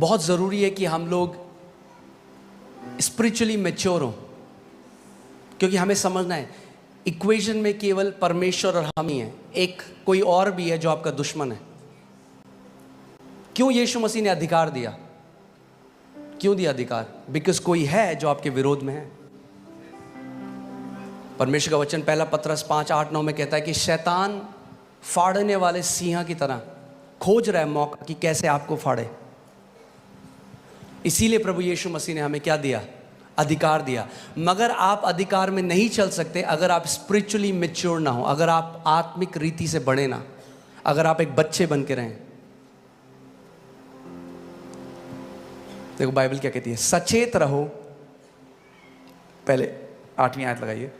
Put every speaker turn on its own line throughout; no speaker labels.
बहुत ज़रूरी है कि हम लोग स्पिरिचुअली मैच्योर हों, क्योंकि हमें समझना है इक्वेशन में केवल परमेश्वर और हम ही हैं, एक कोई और भी है जो आपका दुश्मन है। क्यों यीशु मसीह ने अधिकार दिया? क्यों दिया अधिकार? बिकॉज कोई है जो आपके विरोध में है। परमेश्वर का वचन पहला पतरस 5:8-9 में कहता है कि शैतान फाड़ने वाले सिंह की तरह खोज रहा है मौका कि कैसे आपको फाड़े। इसीलिए प्रभु यीशु मसीह ने हमें क्या दिया? अधिकार दिया। मगर आप अधिकार में नहीं चल सकते अगर आप स्पिरिचुअली मैच्योर ना हो, अगर आप आत्मिक रीति से बढ़े ना, अगर आप एक बच्चे बन के रहें। देखो बाइबल क्या कहती है, सचेत रहो। पहले 8वीं आयत लगाइए,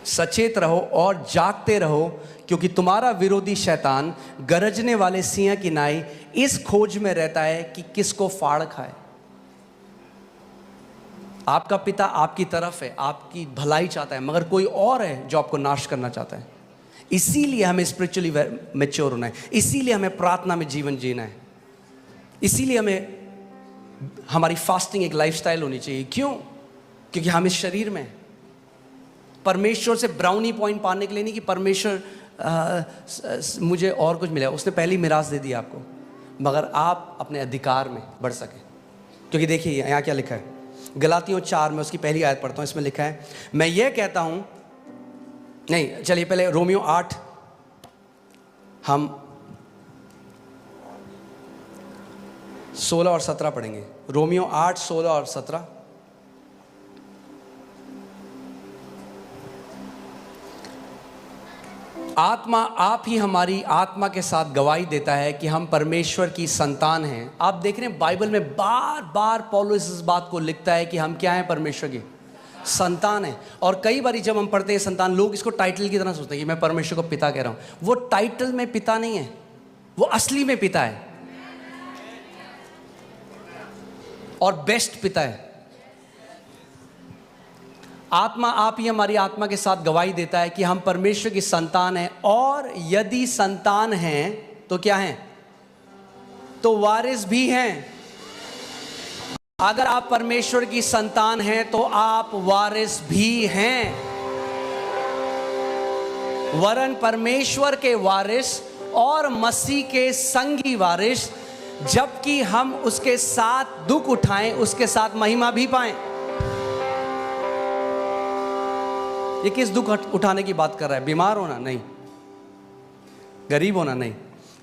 सचेत रहो और जागते रहो, क्योंकि तुम्हारा विरोधी शैतान गरजने वाले सिंह की नाई इस खोज में रहता है कि किसको फाड़ खाए। आपका पिता आपकी तरफ है, आपकी भलाई चाहता है, मगर कोई और है जो आपको नाश करना चाहता है। इसीलिए हमें स्पिरिचुअली मैच्योर होना है, इसीलिए हमें प्रार्थना में जीवन जीना है, इसीलिए हमें हमारी फास्टिंग एक लाइफस्टाइल होनी चाहिए। क्यों? क्योंकि हम इस शरीर में हैं। परमेश्वर से ब्राउनी पॉइंट पाने के लिए नहीं कि परमेश्वर मुझे और कुछ मिला, उसने पहली मिरास दे दी आपको, मगर आप अपने अधिकार में बढ़ सके। क्योंकि देखिए यहाँ क्या लिखा है, गलातियों 4 में उसकी पहली आयत पढ़ता हूँ। इसमें लिखा है, मैं ये कहता हूँ, नहीं चलिए पहले रोमियो 8 हम 16 और 17 पढ़ेंगे। रोमियो 8, 16 और 17। आत्मा आप ही हमारी आत्मा के साथ गवाही देता है कि हम परमेश्वर की संतान हैं। आप देख रहे हैं बाइबल में बार बार पौलुस इस बात को लिखता है कि हम क्या हैं? परमेश्वर की संतान हैं। और कई बार जब हम पढ़ते हैं संतान, लोग इसको टाइटल की तरह सोचते हैं कि मैं परमेश्वर को पिता कह रहा हूं। वो टाइटल में पिता नहीं है, वो असली में पिता है और बेस्ट पिता है। आत्मा आप ही हमारी आत्मा के साथ गवाही देता है कि हम परमेश्वर की संतान हैं, और यदि संतान हैं तो क्या हैं? तो वारिस भी हैं। अगर आप परमेश्वर की संतान हैं तो आप वारिस भी हैं, वरन परमेश्वर के वारिस और मसीह के संगी वारिस, जबकि हम उसके साथ दुख उठाएं, उसके साथ महिमा भी पाएं। ये किस दुख उठाने की बात कर रहा है? बीमार होना नहीं, गरीब होना नहीं,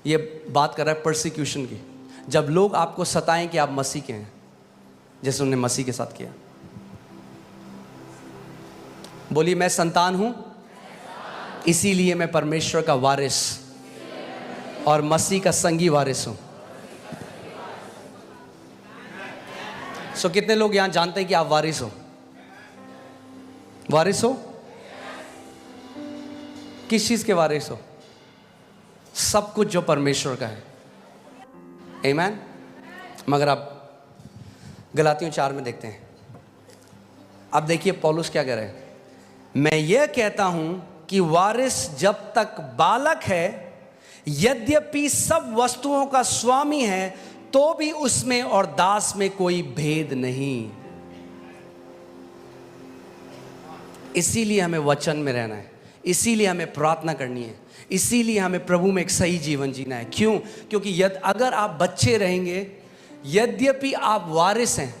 ये बात कर रहा है परसिक्यूशन की। जब लोग आपको सताएं कि आप मसीह के हैं, जैसे उन्होंने मसीह के साथ किया। बोलिए, मैं संतान हूं, इसीलिए मैं परमेश्वर का वारिस और मसीह का संगी वारिस हूं। सो कितने लोग यहां जानते हैं कि आप वारिस हो? वारिस हो? किस चीज के वारिस हो? सब कुछ जो परमेश्वर का है। आमीन। मगर आप गलातियों 4 में देखते हैं। अब देखिए पौलुस क्या कह रहे हैं, मैं ये कहता हूं कि वारिस जब तक बालक है, यद्यपि सब वस्तुओं का स्वामी है, तो भी उसमें और दास में कोई भेद नहीं। इसीलिए हमें वचन में रहना है, इसीलिए हमें प्रार्थना करनी है, इसीलिए हमें प्रभु में एक सही जीवन जीना है। क्यों? क्योंकि अगर आप बच्चे रहेंगे, यद्यपि आप वारिस हैं,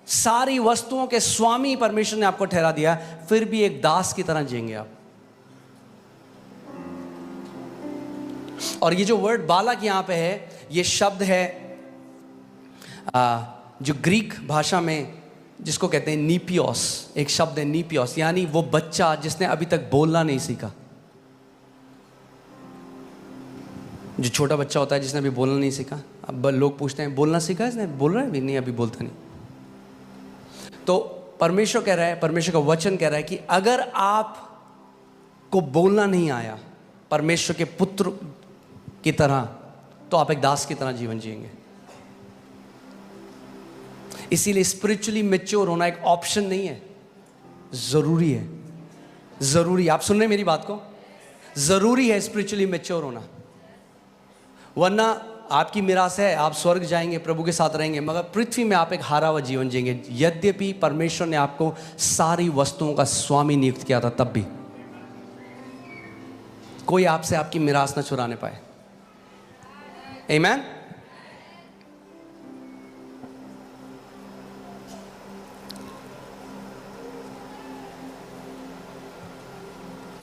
सारी वस्तुओं के स्वामी परमेश्वर ने आपको ठहरा दिया, फिर भी एक दास की तरह जिएंगे आप। और ये जो वर्ड बालक यहां पे है, ये शब्द है जो ग्रीक भाषा में जिसको कहते हैं नीपियोस, एक शब्द है नीपियोस, यानी वो बच्चा जिसने अभी तक बोलना नहीं सीखा। जो छोटा बच्चा होता है जिसने अभी बोलना नहीं सीखा, अब लोग पूछते हैं बोलना सीखा इसने? बोल रहा है भी नहीं, अभी बोलता नहीं। तो परमेश्वर कह रहा है, परमेश्वर का वचन कह रहा है कि अगर आप को बोलना नहीं आया परमेश्वर के पुत्र की तरह, तो आप एक दास की तरह जीवन जिएंगे। इसीलिए स्पिरिचुअली मैच्योर होना एक ऑप्शन नहीं है, जरूरी है। जरूरी, आप सुन रहे हैं मेरी बात को? जरूरी है स्पिरिचुअली मैच्योर होना, वरना आपकी मिरास है, आप स्वर्ग जाएंगे, प्रभु के साथ रहेंगे, मगर पृथ्वी में आप एक हारा हुआ जीवन जिएंगे। यद्यपि परमेश्वर ने आपको सारी वस्तुओं का स्वामी नियुक्त किया था, तब भी कोई आपसे आपकी मिरास न चुराने पाए। आमीन।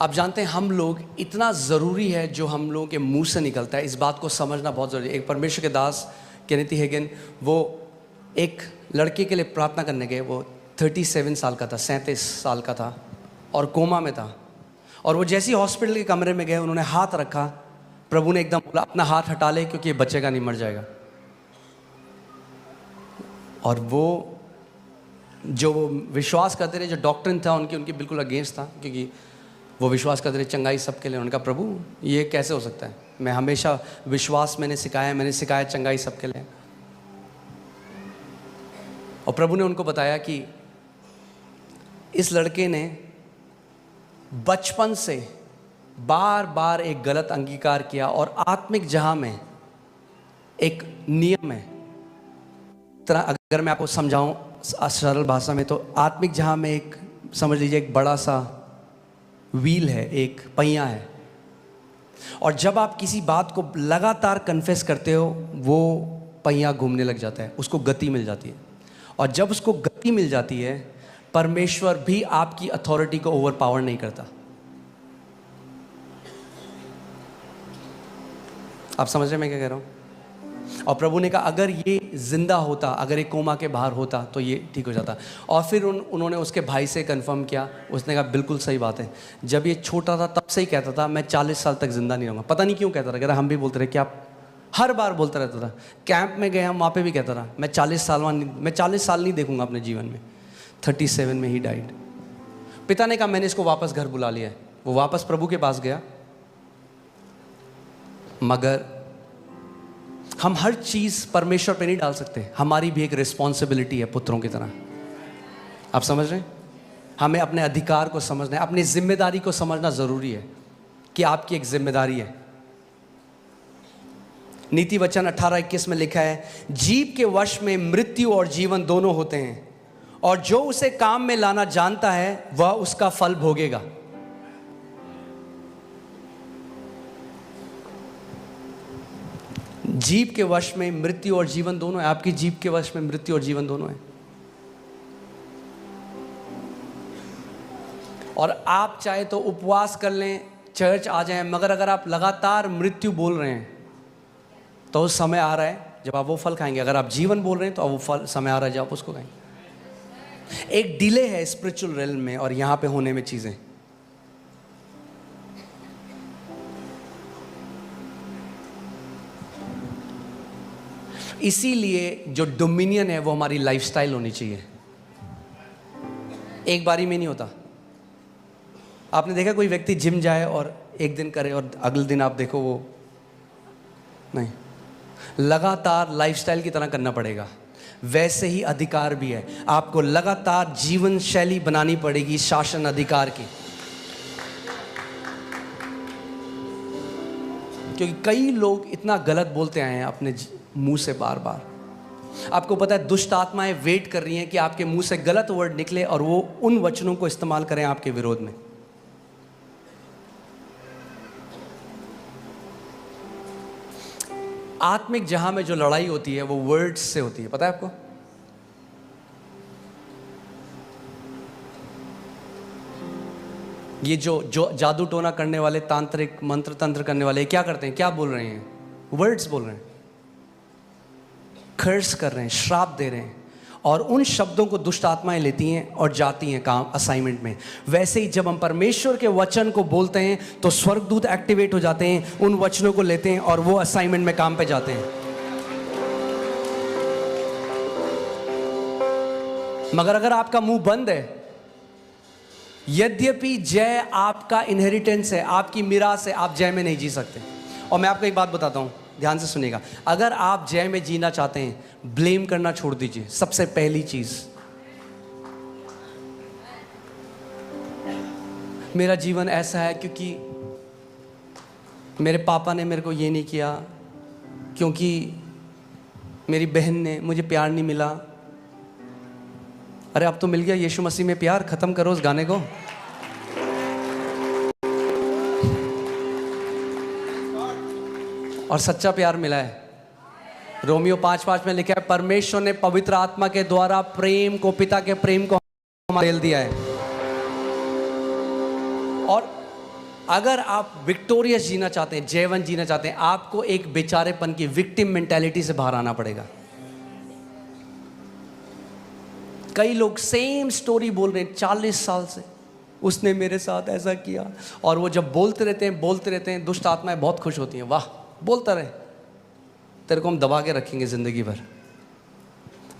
आप जानते हैं हम लोग, इतना ज़रूरी है जो हम लोगों के मुंह से निकलता है, इस बात को समझना बहुत ज़रूरी है। एक परमेश्वर के दास केनेथ हेगन, वो एक लड़के के लिए प्रार्थना करने गए। वो 37 साल का था, 37 साल का था और कोमा में था। और वो जैसे ही हॉस्पिटल के कमरे में गए, उन्होंने हाथ रखा, प्रभु ने एकदम बोला अपना हाथ हटा ले क्योंकि ये बचेगा नहीं, मर जाएगा। और वो जो विश्वास करते रहे, जो डॉक्टर था उनकी बिल्कुल अगेंस्ट था, क्योंकि वो विश्वास करते रहे चंगाई सबके लिए। उनका प्रभु ये कैसे हो सकता है, मैं हमेशा विश्वास मैंने सिखाया चंगाई सबके लिए। और प्रभु ने उनको बताया कि इस लड़के ने बचपन से बार बार एक गलत अंगीकार किया, और आत्मिक जहां में एक नियम है। तरह अगर मैं आपको समझाऊं सरल भाषा में, तो आत्मिक जहां में एक, समझ लीजिए एक बड़ा सा व्हील है, एक पहिया है, और जब आप किसी बात को लगातार कन्फेस करते हो, वो पहिया घूमने लग जाता है, उसको गति मिल जाती है। और जब उसको गति मिल जाती है, परमेश्वर भी आपकी अथॉरिटी को ओवर पावर नहीं करता। आप समझ रहे हैं मैं क्या कह रहा हूं? और प्रभु ने कहा अगर ये जिंदा होता, अगर ये कोमा के बाहर होता तो ये ठीक हो जाता। और फिर उन्होंने उसके भाई से कंफर्म किया, उसने कहा बिल्कुल सही बात है। जब ये छोटा था तब से ही कहता था मैं 40 साल तक जिंदा नहीं रहूँगा। पता नहीं क्यों कहता था, कह रहा हम भी बोलते रहे कि आप, हर बार बोलता रहता था। कैंप में गए हम, वहाँ पे भी कहता था मैं 40 साल नहीं देखूंगा अपने जीवन में। 37 में ही डाइड। पिता ने कहा मैंने इसको वापस घर बुला लिया है। वो वापस प्रभु के पास गया, मगर हम हर चीज़ परमेश्वर पे नहीं डाल सकते। हमारी भी एक रिस्पॉन्सिबिलिटी है पुत्रों की तरह। आप समझ रहे हैं? हमें अपने अधिकार को समझना है, अपनी जिम्मेदारी को समझना ज़रूरी है कि आपकी एक जिम्मेदारी है। नीति वचन 18:21 में लिखा है, जीव के वश में मृत्यु और जीवन दोनों होते हैं, और जो उसे काम में लाना जानता है वह उसका फल भोगेगा। जीव के वश में मृत्यु और जीवन दोनों है। आपकी जीव के वश में मृत्यु और जीवन दोनों है। और आप चाहे तो उपवास कर लें, चर्च आ जाएं, मगर अगर आप लगातार मृत्यु बोल रहे हैं तो उस समय आ रहा है जब आप वो फल खाएंगे। अगर आप जीवन बोल रहे हैं तो वो फल समय आ रहा है जब आप उसको खाएंगे। एक डिले है स्पिरिचुअल रेल्म में और यहां पे होने में चीजें। इसीलिए जो डोमिनियन है वो हमारी लाइफस्टाइल होनी चाहिए। एक बारी में नहीं होता। आपने देखा कोई व्यक्ति जिम जाए और एक दिन करे और अगले दिन आप देखो वो नहीं, लगातार लाइफस्टाइल की तरह करना पड़ेगा। वैसे ही अधिकार भी है, आपको लगातार जीवन शैली बनानी पड़ेगी शासन अधिकार की। क्योंकि कई लोग इतना गलत बोलते आए हैं अपने मुंह से बार बार। आपको पता है दुष्ट आत्माएं वेट कर रही हैं कि आपके मुंह से गलत वर्ड निकले और वो उन वचनों को इस्तेमाल करें आपके विरोध में। आत्मिक जहां में जो लड़ाई होती है वो वर्ड्स से होती है, पता है आपको? ये जो जादू टोना करने वाले, तांत्रिक मंत्र तंत्र करने वाले क्या करते हैं? क्या बोल रहे हैं? वर्ड्स बोल रहे हैं, कर्स कर रहे हैं, श्राप दे रहे हैं, और उन शब्दों को दुष्ट आत्माएं लेती हैं और जाती हैं काम असाइनमेंट में। वैसे ही जब हम परमेश्वर के वचन को बोलते हैं तो स्वर्गदूत एक्टिवेट हो जाते हैं, उन वचनों को लेते हैं और वो असाइनमेंट में काम पे जाते हैं। मगर अगर आपका मुंह बंद है, यद्यपि जय आपका इनहेरिटेंस है, आपकी मिरास है, आप जय में नहीं जी सकते। और मैं आपको एक बात बताता हूं, ध्यान से सुनिएगा। अगर आप जय में जीना चाहते हैं, ब्लेम करना छोड़ दीजिए। सबसे पहली चीज, मेरा जीवन ऐसा है क्योंकि मेरे पापा ने मेरे को ये नहीं किया, क्योंकि मेरी बहन ने मुझे प्यार नहीं मिला। अरे अब तो मिल गया यीशु मसीह में प्यार, खत्म करो उस गाने को। और सच्चा प्यार मिला है। रोमियो 5:5 में लिखा है, परमेश्वर ने पवित्र आत्मा के द्वारा प्रेम को, पिता के प्रेम को हमें दिया है। और अगर आप विक्टोरियस जीना चाहते हैं, जयवंत जीना चाहते हैं, आपको एक बेचारेपन की, विक्टिम मेंटालिटी से बाहर आना पड़ेगा। कई लोग सेम स्टोरी बोल रहे हैं 40 साल से, उसने मेरे साथ ऐसा किया, और वो जब बोलते रहते हैं, दुष्ट आत्माएं बहुत खुश होती हैं, वाह बोलता रहे, तेरे को हम दबा के रखेंगे जिंदगी भर।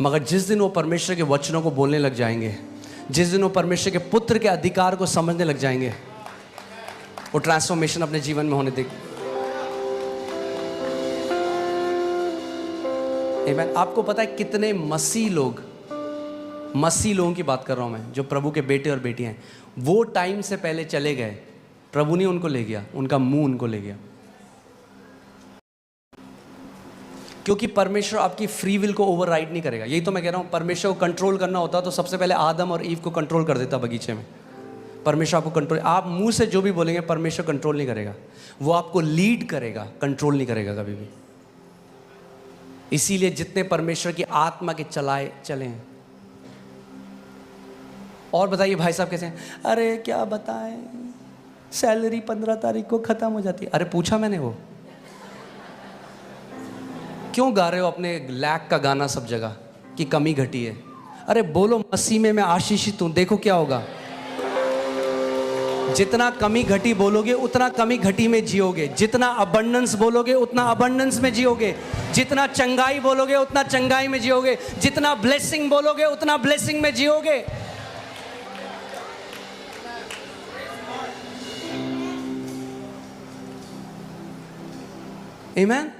मगर जिस दिन वो परमेश्वर के वचनों को बोलने लग जाएंगे, जिस दिन वो परमेश्वर के पुत्र के अधिकार को समझने लग जाएंगे, वो ट्रांसफॉर्मेशन अपने जीवन में होने देगी। आमीन। आपको पता है कितने मसीह लोगों की बात कर रहा हूं मैं, जो प्रभु के बेटे और बेटियां हैं, वो टाइम से पहले चले गए, प्रभु ने उनको ले गया, उनका मुंह उनको ले गया। क्योंकि परमेश्वर आपकी फ्री विल को ओवरराइड नहीं करेगा। यही तो मैं कह रहा हूं, परमेश्वर को कंट्रोल करना होता तो सबसे पहले आदम और ईव को कंट्रोल कर देता बगीचे में। परमेश्वर आपको कंट्रोल, आप मुंह से जो भी बोलेंगे परमेश्वर कंट्रोल नहीं करेगा, वो आपको लीड करेगा, कंट्रोल नहीं करेगा कभी भी। इसीलिए जितने परमेश्वर की आत्मा के चले। और बताइए भाई साहब कैसे हैं? अरे क्या बताएं, सैलरी 15 तारीख को खत्म हो जाती है। अरे पूछा मैंने, वो क्यों गा रहे हो अपने लैक का गाना सब जगह कि कमी घटी है? अरे बोलो मसीह में मैं आशीषित हूं, देखो क्या होगा। जितना कमी घटी बोलोगे उतना कमी घटी में जियोगे, जितना अबंडेंस बोलोगे उतना अबंडेंस में जियोगे, जितना चंगाई बोलोगे उतना चंगाई में जियोगे, जितना ब्लेसिंग बोलोगे उतना ब्लेसिंग में जियोगे। आमीन।